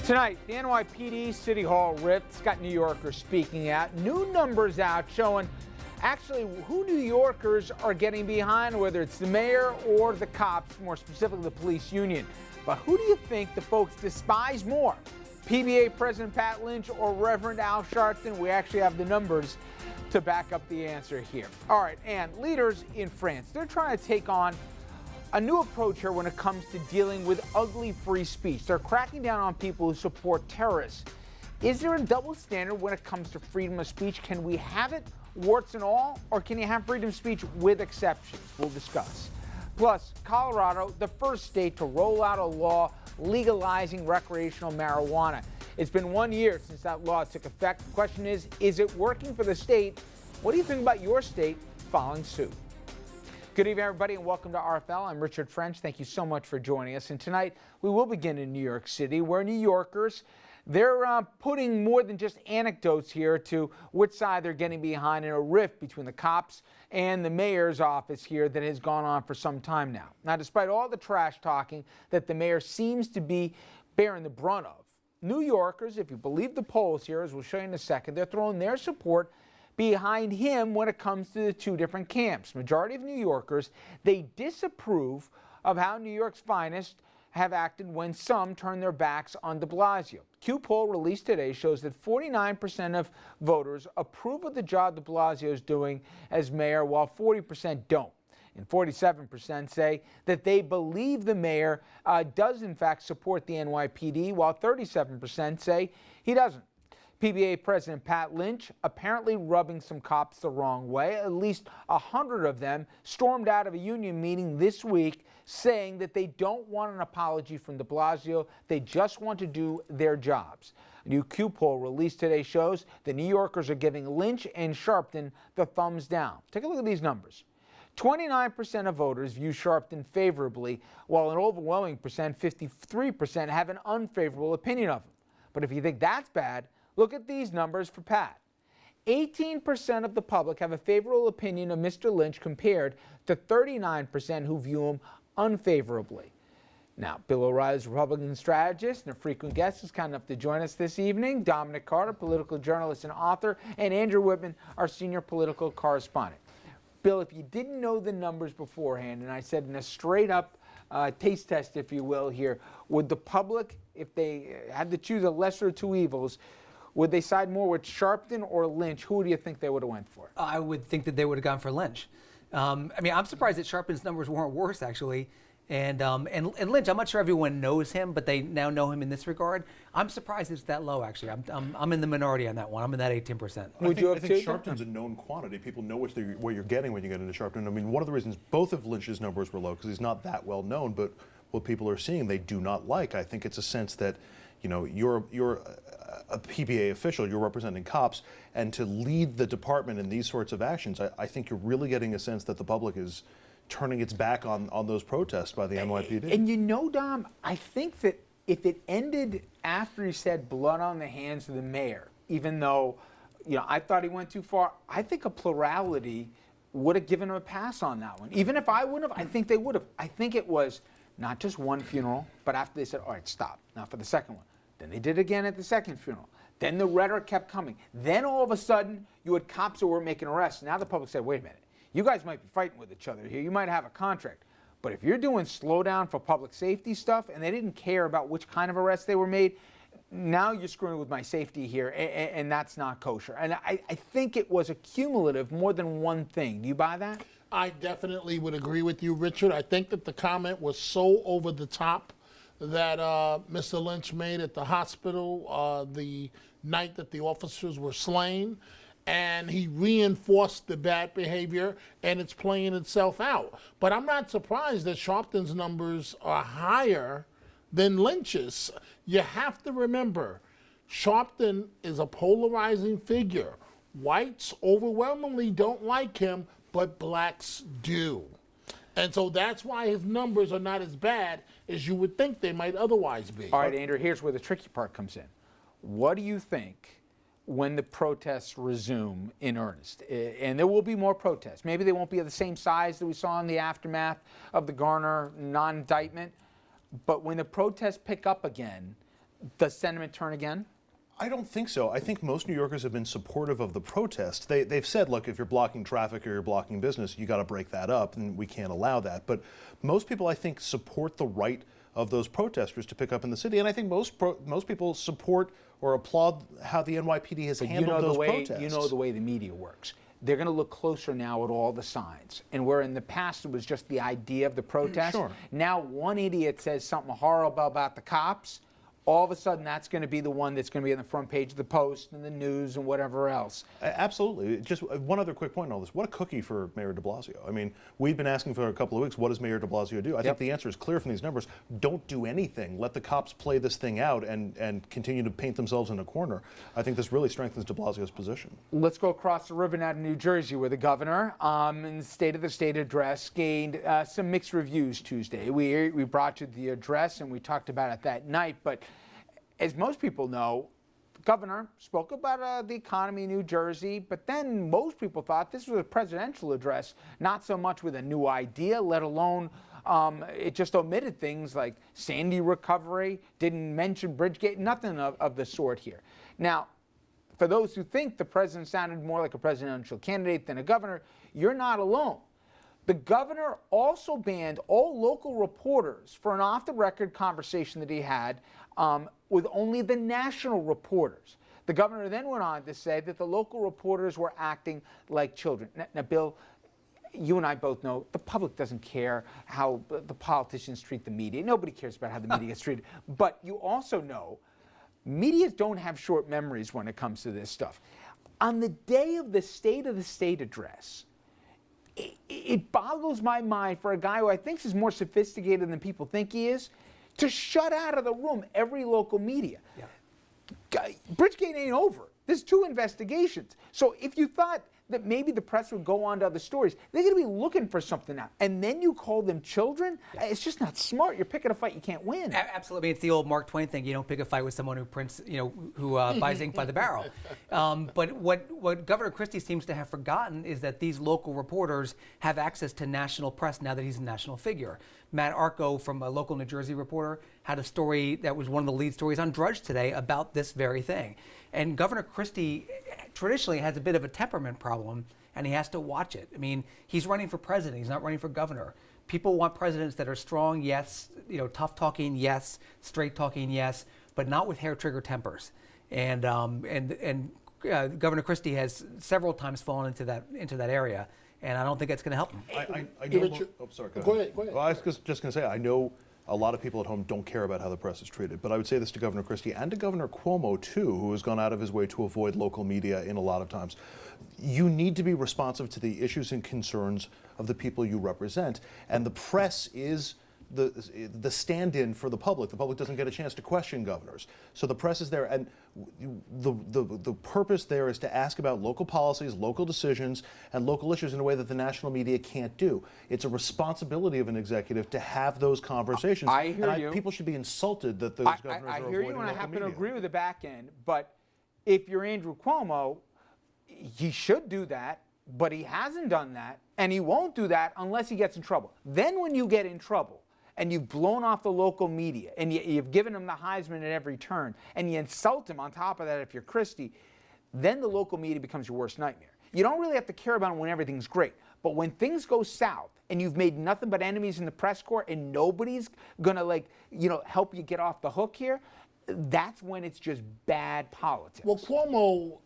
Tonight, the NYPD City Hall rift's got New Yorkers speaking out. New numbers out showing actually who New Yorkers are getting behind, whether it's the mayor or the cops, more specifically the police union. But who do you think the folks despise more? PBA President Pat Lynch or Reverend Al Sharpton? We actually have the numbers to back up the answer here. All right, and leaders in France, they're trying to take on a new approach here when it comes to dealing with ugly free speech. They're cracking down on people who support terrorists. Is there a double standard when it comes to freedom of speech? Can we have it, warts and all, or can you have freedom of speech with exceptions? We'll discuss. Plus, Colorado, the first state to roll out a law legalizing recreational marijuana. It's been 1 year since that law took effect. The question is it working for the state? What do you think about your state following suit? Good evening, everybody, and welcome to RFL. I'm Richard French. Thank you so much for joining us. And tonight, we will begin in New York City, where New Yorkers, they're putting more than just anecdotes here to which side they're getting behind in a rift between the cops and the mayor's office here that has gone on for some time now. Now, despite all the trash talking that the mayor seems to be bearing the brunt of, New Yorkers, if you believe the polls here, as we'll show you in a second, they're throwing their support behind him when it comes to the two different camps. Majority of New Yorkers, they disapprove of how New York's finest have acted when some turn their backs on de Blasio. Q poll released today shows that 49% of voters approve of the job de Blasio is doing as mayor, while 40% don't. And 47% say that they believe the mayor does in fact support the NYPD, while 37% say he doesn't. PBA President Pat Lynch apparently rubbing some cops the wrong way. At least 100 of them stormed out of a union meeting this week saying that they don't want an apology from de Blasio. They just want to do their jobs. A new Q poll released today shows that New Yorkers are giving Lynch and Sharpton the thumbs down. Take a look at these numbers. 29% of voters view Sharpton favorably, while an overwhelming percent, 53%, have an unfavorable opinion of him. But if you think that's bad, look at these numbers for Pat. 18% of the public have a favorable opinion of Mr. Lynch compared to 39% who view him unfavorably. Now, Bill O'Reilly's Republican strategist and a frequent guest is kind enough to join us this evening. Dominic Carter, political journalist and author, and Andrew Whitman, our senior political correspondent. Bill, if you didn't know the numbers beforehand, and I said in a straight up taste test, if you will, here, would the public, if they had to choose a lesser of two evils, would they side more with Sharpton or Lynch? Who do you think they would have went for? I would think that they would have gone for Lynch. I'm surprised that Sharpton's numbers weren't worse, actually. And Lynch, I'm not sure everyone knows him, but they now know him in this regard. I'm surprised it's that low, actually. I'm in the minority on that one. I'm in that 18%. I think Sharpton's a known quantity. People know what you're getting when you get into Sharpton. I mean, one of the reasons both of Lynch's numbers were low, because he's not that well known, but what people are seeing they do not like. I think it's a sense that, you know, you're a PBA official, you're representing cops, and to lead the department in these sorts of actions, I think you're really getting a sense that the public is turning its back on those protests by the NYPD. And you know, Dom, I think that if it ended after he said blood on the hands of the mayor, even though, you know, I thought he went too far, I think a plurality would have given him a pass on that one. Even if I wouldn't have, I think they would have. I think it was not just one funeral, but after they said, all right, stop, now for the second one. Then they did again at the second funeral. Then the rhetoric kept coming. Then all of a sudden, you had cops who were making arrests. Now the public said, wait a minute, you guys might be fighting with each other here. You might have a contract. But if you're doing slowdown for public safety stuff, and they didn't care about which kind of arrests they were made, now you're screwing with my safety here, and that's not kosher. And I think it was a cumulative more than one thing. Do you buy that? I definitely would agree with you, Richard. I think that the comment was so over the top that Mr. Lynch made at the hospital the night that the officers were slain, and he reinforced the bad behavior, and it's playing itself out. But I'm not surprised that Sharpton's numbers are higher than Lynch's. You have to remember, Sharpton is a polarizing figure. Whites overwhelmingly don't like him, but blacks do. And so that's why his numbers are not as bad as you would think they might otherwise be. All right, Andrew, here's where the tricky part comes in. What do you think when the protests resume in earnest? And there will be more protests. Maybe they won't be of the same size that we saw in the aftermath of the Garner non-indictment. But when the protests pick up again, Does sentiment turn again? I don't think so. I think most New Yorkers have been supportive of the protest. They've said, look, if you're blocking traffic or you're blocking business, you got to break that up, and we can't allow that. But most people, I think, support the right of those protesters to pick up in the city, and I think most people support or applaud how the NYPD has handled those protests. You know the way the media works. They're going to look closer now at all the signs. And where in the past it was just the idea of the protest, Sure. now one idiot says something horrible about the cops, all of a sudden that's going to be the one that's going to be on the front page of the Post and the news and whatever else. Absolutely. Just one other quick point on all this. What a cookie for Mayor de Blasio. I mean, we've been asking for a couple of weeks, what does Mayor de Blasio do? I think the answer is clear from these numbers. Don't do anything. Let the cops play this thing out and continue to paint themselves in a corner. I think this really strengthens de Blasio's position. Let's go across the river now to New Jersey, where the governor, in the State of the State address, gained some mixed reviews Tuesday. We brought you the address and we talked about it that night, but as most people know, the governor spoke about the economy in New Jersey, but then most people thought this was a presidential address, not so much with a new idea, let alone it just omitted things like Sandy recovery, didn't mention Bridgegate, nothing of the sort here. Now, for those who think the president sounded more like a presidential candidate than a governor, you're not alone. The governor also banned all local reporters for an off-the-record conversation that he had with only the national reporters. The governor then went on to say that the local reporters were acting like children. Now, Bill, you and I both know the public doesn't care how the politicians treat the media. Nobody cares about how the media is treated. But you also know media don't have short memories when it comes to this stuff. On the day of the State address, it boggles my mind for a guy who I think is more sophisticated than people think he is to shut out of the room every local media. Yeah. Bridgegate ain't over. There's 2 investigations. So if you thought that maybe the press would go on to other stories, they're going to be looking for something now. And then you call them children? Yeah. It's just not smart. You're picking a fight you can't win. Absolutely. It's the old Mark Twain thing. You don't pick a fight with someone who prints, who buys ink by the barrel. But what Governor Christie seems to have forgotten is that these local reporters have access to national press now that he's a national figure. Matt Arco, from a local New Jersey reporter, had a story that was one of the lead stories on Drudge today about this very thing. And Governor Christie traditionally has a bit of a temperament problem, and he has to watch it. I mean, he's running for president. He's not running for governor. People want presidents that are strong, yes, tough talking, yes, straight talking, yes, but not with hair trigger tempers. And Governor Christie has several times fallen into that area. And I don't think that's going to help him. I know. Oh, sorry. Go ahead. Well, I was just going to say, I know a lot of people at home don't care about how the press is treated, but I would say this to Governor Christie and to Governor Cuomo, too, who has gone out of his way to avoid local media in a lot of times. You need to be responsive to the issues and concerns of the people you represent, and the press is the stand-in for the public. The public doesn't get a chance to question governors. So the press is there, and the purpose there is to ask about local policies, local decisions, and local issues in a way that the national media can't do. It's a responsibility of an executive to have those conversations. I hear you. People should be insulted that those governors are avoiding local media. I hear you, and I happen to agree with the back end, but if you're Andrew Cuomo, he should do that, but he hasn't done that, and he won't do that unless he gets in trouble. Then when you get in trouble, and you've blown off the local media, and you've given him the Heisman at every turn, and you insult him on top of that if you're Christie, then the local media becomes your worst nightmare. You don't really have to care about it when everything's great, but when things go south and you've made nothing but enemies in the press corps and nobody's gonna help you get off the hook here, that's when it's just bad politics. Well, Cuomo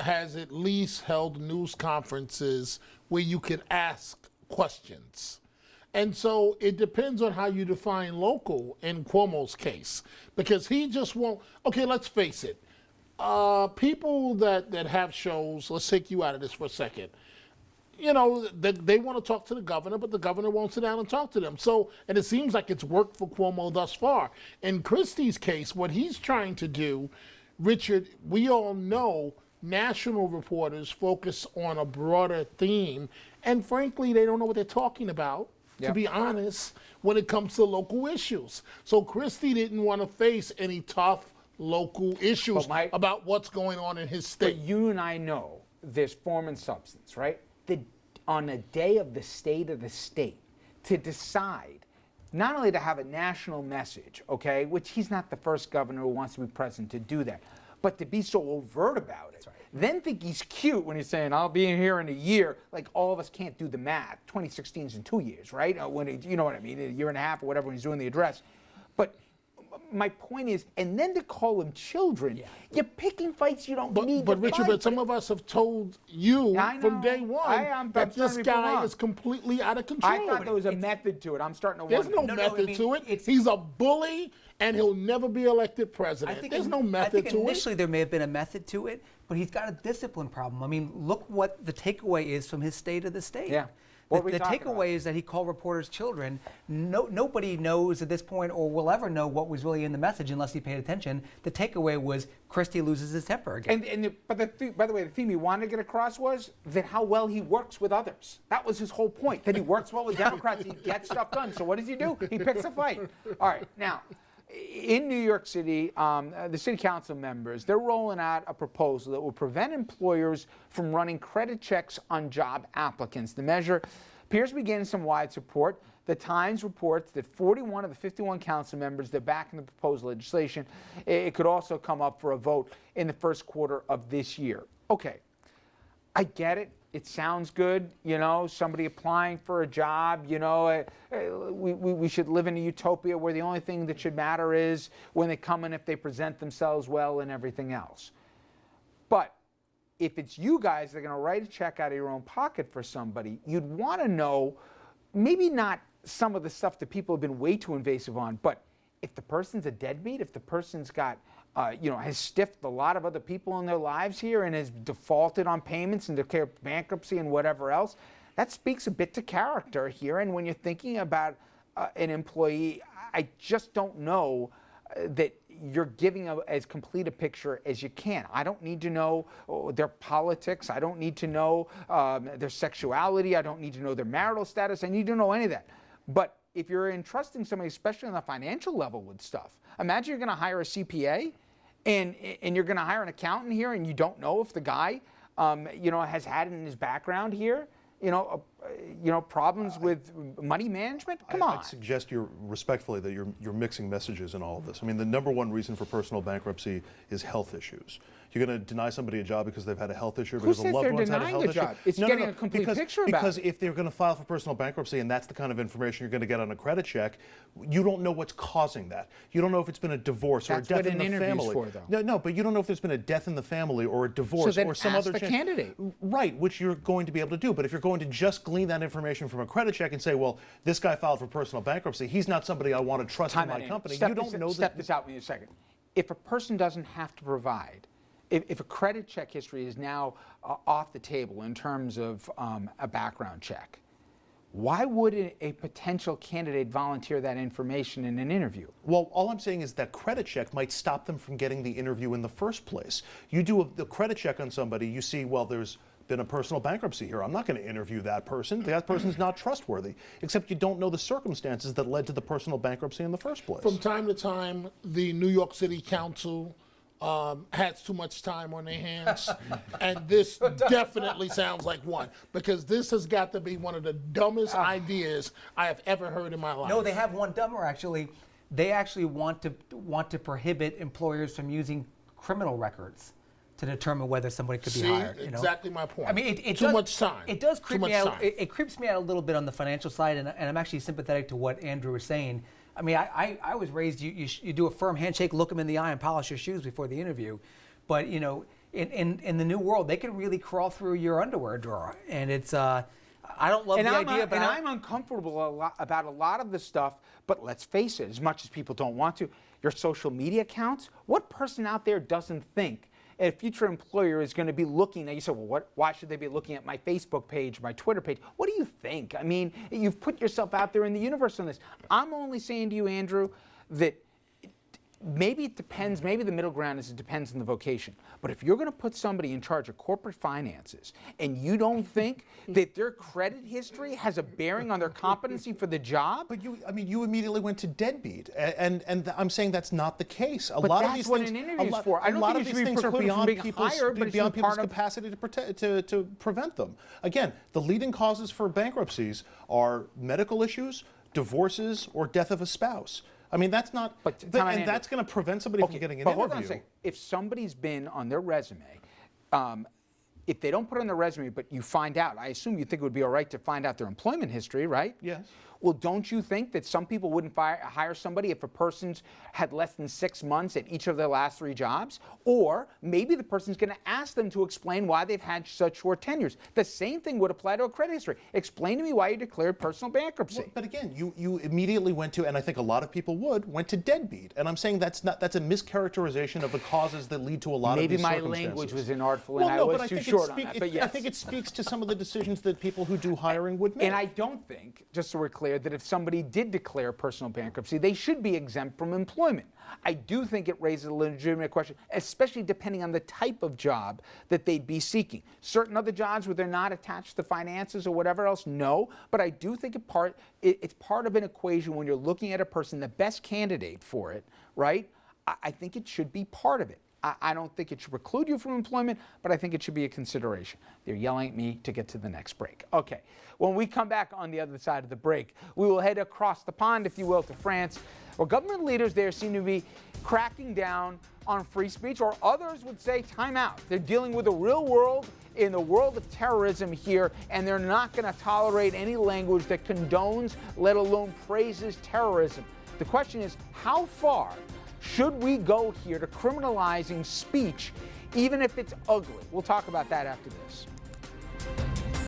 has at least held news conferences where you could ask questions. And so it depends on how you define local in Cuomo's case, because he just won't. Okay, let's face it. People that have shows, let's take you out of this for a second. They want to talk to the governor, but the governor won't sit down and talk to them. So, and it seems like it's worked for Cuomo thus far. In Christie's case, what he's trying to do, Richard, we all know national reporters focus on a broader theme, and frankly, they don't know what they're talking about. To be honest, when it comes to local issues. So Christie didn't want to face any tough local issues about what's going on in his state. But you and I know there's form and substance, right? On a day of the State, to decide not only to have a national message, okay, which he's not the first governor who wants to be president to do that, but to be so overt about it. Right. Then think he's cute when he's saying, I'll be in here in a year. Like, all of us can't do the math. 2016 is in 2 years, right? You know what I mean, a year and a half or whatever when he's doing the address. But my point is, and then to call them children, you're picking fights you don't need But to Richard, fight. but some of us have told you from day one that this guy is completely out of control. I thought there was a method to it. I'm starting to There's wonder. no method to it. He's a bully, and he'll never be elected president. There's no method to it. Initially there may have been a method to it, but he's got a discipline problem. I mean, look what the takeaway is from his State of the State. Yeah. The takeaway is that he called reporters children. Nobody knows at this point or will ever know what was really in the message unless he paid attention. The takeaway was Christie loses his temper again. But by the way, the theme he wanted to get across was that how well he works with others. That was his whole point, that he works well with Democrats. He gets stuff done. So what does he do? He picks a fight. All right, now, in New York City, the city council members, they're rolling out a proposal that will prevent employers from running credit checks on job applicants. The measure appears to be gaining some wide support. The Times reports that 41 of the 51 council members, they're backing the proposed legislation. It could also come up for a vote in the first quarter of this year. Okay, I get it. It sounds good, you know, somebody applying for a job, you know, we should live in a utopia where the only thing that should matter is when they come in, if they present themselves well and everything else. But if it's you guys that are going to write a check out of your own pocket for somebody, you'd want to know, maybe not some of the stuff that people have been way too invasive on, but if the person's a deadbeat, if the person's got has stiffed a lot of other people in their lives here and has defaulted on payments and declared bankruptcy and whatever else, that speaks a bit to character here. And when you're thinking about an employee, I just don't know that you're giving as complete a picture as you can. I don't need to know their politics. I don't need to know their sexuality. I don't need to know their marital status. I need to know any of that. But if you're entrusting somebody, especially on the financial level with stuff, imagine you're going to hire a CPA and you're going to hire an accountant here and you don't know if the guy, has had in his background here, problems with money management. Come on. I'd suggest respectfully that you're mixing messages in all of this. I mean, the number one reason for personal bankruptcy is health issues. You're going to deny somebody a job because they've had a health issue, because a loved one's had a health issue? Job? It's getting a complete picture about because if they're going to file for personal bankruptcy and that's the kind of information you're going to get on a credit check, you don't know what's causing that. You don't know if it's been a divorce or a death in the family. That's what an interview's for, though. No, but you don't know if there's been a death in the family or a divorce or some other candidate. Right, which you're going to be able to do. But if you're going to just glean that information from a credit check and say, well, this guy filed for personal bankruptcy, he's not somebody I want to trust in my company. You don't know that. Step this out with me a second. If a person doesn't have to provide, if a credit check history is now off the table in terms of a background check, why would a potential candidate volunteer that information in an interview? Well, all I'm saying is that credit check might stop them from getting the interview in the first place. You do a credit check on somebody, you see, well, there's been a personal bankruptcy here. I'm not going to interview that person. That person's not trustworthy, except you don't know the circumstances that led to the personal bankruptcy in the first place. From time to time, the New York City Council has too much time on their hands, and this definitely sounds like one, because this has got to be one of the dumbest ideas I have ever heard in my life. No, they have one dumber actually. They actually want to prohibit employers from using criminal records to determine whether somebody could be hired. Exactly my point. I mean, it too does, much time. It does creep me out. Time. It creeps me out a little bit on the financial side, and I'm actually sympathetic to what Andrew was saying. I mean, I was raised, you do a firm handshake, look them in the eye, and polish your shoes before the interview. But, in the new world, they can really crawl through your underwear drawer. And it's, I don't love the idea. And I'm uncomfortable about a lot of the stuff, but let's face it, as much as people don't want to, your social media accounts, what person out there doesn't think a future employer is going to be looking at, you say, well, why should they be looking at my Facebook page, my Twitter page? What do you think? I mean, you've put yourself out there in the universe on this. I'm only saying to you, Andrew, that maybe it depends, maybe the middle ground is it depends on the vocation. But if you're going to put somebody in charge of corporate finances and you don't think that their credit history has a bearing on their competency for the job? But you immediately went to deadbeat, and I'm saying that's not the case. A but lot that's of these what things, an interview is for. A lot of these things are beyond people's capacity to prevent them. Again, the leading causes for bankruptcies are medical issues, divorces or death of a spouse. I mean, that's not, and that's going to prevent somebody from getting an but interview. Hold on a second. If somebody's been on their resume, if they don't put it on their resume, but you find out, I assume you think it would be all right to find out their employment history, right? Yes. Well, don't you think that some people wouldn't hire somebody if a person's had less than 6 months at each of their last 3 jobs? Or maybe the person's going to ask them to explain why they've had such short tenures. The same thing would apply to a credit history. Explain to me why you declared personal bankruptcy. Well, but again, you immediately went to, and I think a lot of people went to deadbeat. And I'm saying that's a mischaracterization of the causes that lead to a lot of these circumstances. Maybe my language was inartful and I was too short on that, but yes. I think it speaks to some of the decisions that people who do hiring would make. And I don't think, just so we're clear, that if somebody did declare personal bankruptcy, they should be exempt from employment. I do think it raises a legitimate question, especially depending on the type of job that they'd be seeking. Certain other jobs where they're not attached to finances or whatever else, no. But I do think it's part of an equation when you're looking at a person, the best candidate for it, right? I think it should be part of it. I don't think it should preclude you from employment, but I think it should be a consideration. They're yelling at me to get to the next break. Okay, when we come back on the other side of the break, we will head across the pond, if you will, to France, where government leaders there seem to be cracking down on free speech, or others would say time out. They're dealing with the real world in the world of terrorism here, and they're not going to tolerate any language that condones, let alone praises terrorism. The question is, how far should we go here to criminalizing speech, even if it's ugly? We'll talk about that after this.